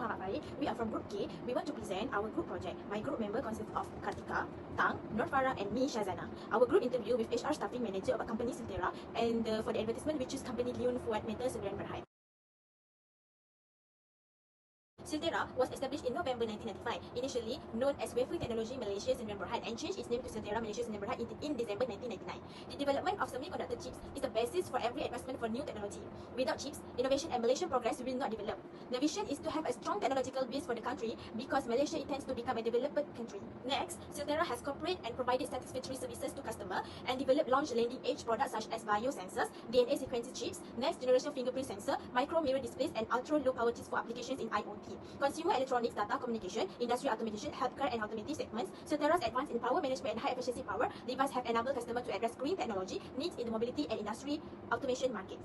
Muhammad Farid. We are from Group K. We want to present our group project. My group member consists of Kartika, Tang, Nur Farah and me, Shazana. Our group interview with HR staffing manager of a company Siltera, and for the advertisement we choose company Leon Fuad Meter Seberan Berhad. Siltera was established in November 1995, initially known as Wafer Technology Malaysia Sdn Bhd, and changed its name to Siltera Malaysia Sdn Bhd in December 1999. The development of semiconductor chips is the basis for every advancement for new technology. Without chips, innovation and Malaysian progress will not develop. The vision is to have a strong technological base for the country because Malaysia intends to become a developed country. Next, Siltera has cooperated and provided satisfactory services to customers and developed launch leading-edge products such as biosensors, DNA sequencing chips, next-generation fingerprint sensor, micro-mirror displays, and ultra-low power chips for applications in IoT. Consumer electronics, data communication, industrial automation, healthcare and automotive segments, Siltera's advanced in power management and high efficiency power devices have enabled customers to address green technology needs in the mobility and industry automation markets.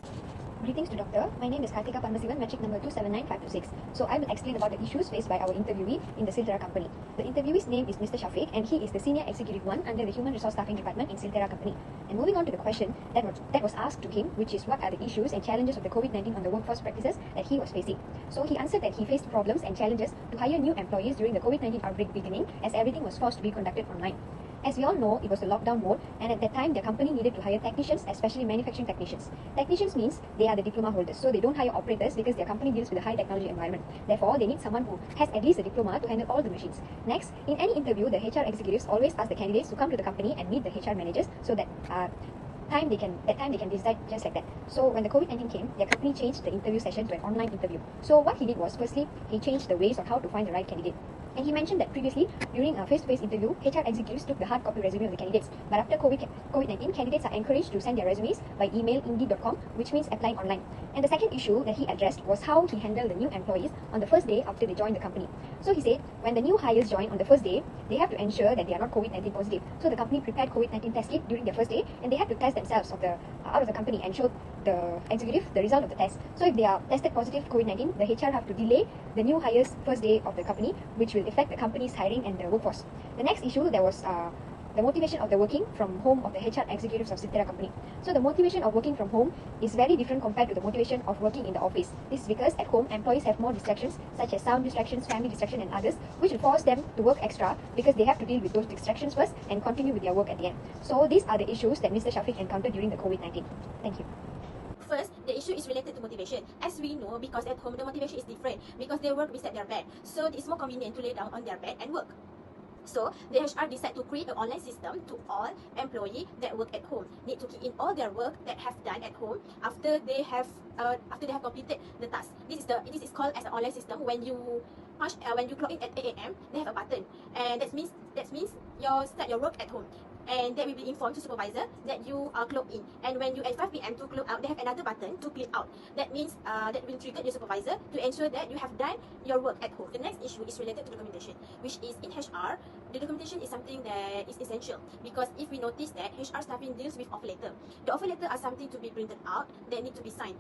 Greetings to Doctor. My name is Kartika Parmasivan, metric number 279526. So I will explain about the issues faced by our interviewee in the Siltera company. The interviewee's name is Mr. Shafiq and he is the Senior Executive 1 under the Human Resource Staffing Department in Siltera company. And moving on to the question that was asked to him, which is what are the issues and challenges of the COVID-19 on the workforce practices that he was facing. So he answered that he faced problems and challenges to hire new employees during the COVID-19 outbreak beginning, as everything was forced to be conducted online. As we all know, it was a lockdown mode, and at that time, the company needed to hire technicians, especially manufacturing technicians. Technicians means they are the diploma holders, so they don't hire operators because their company deals with a high technology environment. Therefore, they need someone who has at least a diploma to handle all the machines. Next, in any interview, the HR executives always ask the candidates to come to the company and meet the HR managers so that time they can decide just like that. So when the COVID-19 came, their company changed the interview session to an online interview. So what he did was, firstly, he changed the ways on how to find the right candidate. And he mentioned that previously, during a face-to-face interview, HR executives took the hard copy resume of the candidates. But after COVID-19, candidates are encouraged to send their resumes by email, indeed.com, which means applying online. And the second issue that he addressed was how he handled the new employees on the first day after they joined the company. So he said, when the new hires join on the first day, they have to ensure that they are not COVID-19 positive. So the company prepared COVID-19 test kit during their first day, and they had to test themselves out of the company and show the executive the result of the test. So if they are tested positive to COVID-19, the HR have to delay the new hires' first day of the company, which will affect the company's hiring and the workforce. The next issue, there was the motivation of the working from home of the HR executives of Siltera company. So the motivation of working from home is very different compared to the motivation of working in the office. This is because at home, employees have more distractions such as sound distractions, family distraction and others, which will force them to work extra because they have to deal with those distractions first and continue with their work at the end. So these are the issues that Mr. Shafiq encountered during the COVID-19. Thank you. First, the issue is related to motivation. As we know, because at home the motivation is different because they work beside their bed. So it's more convenient to lay down on their bed and work. So the HR decide to create an online system to all employees that work at home. Need to key in all their work that have done at home after they have completed the task. This is called as an online system. When you clock in at 8 AM, they have a button, and that means you start your work at home. And that will be informed to supervisor that you are clocked in. And when you at 5 PM to clock out, they have another button to click out. That means that will trigger your supervisor to ensure that you have done your work at home. The next issue is related to documentation, which is in HR. The documentation is something that is essential because if we notice that HR staffing deals with offer letter. The offer letter are something to be printed out that need to be signed.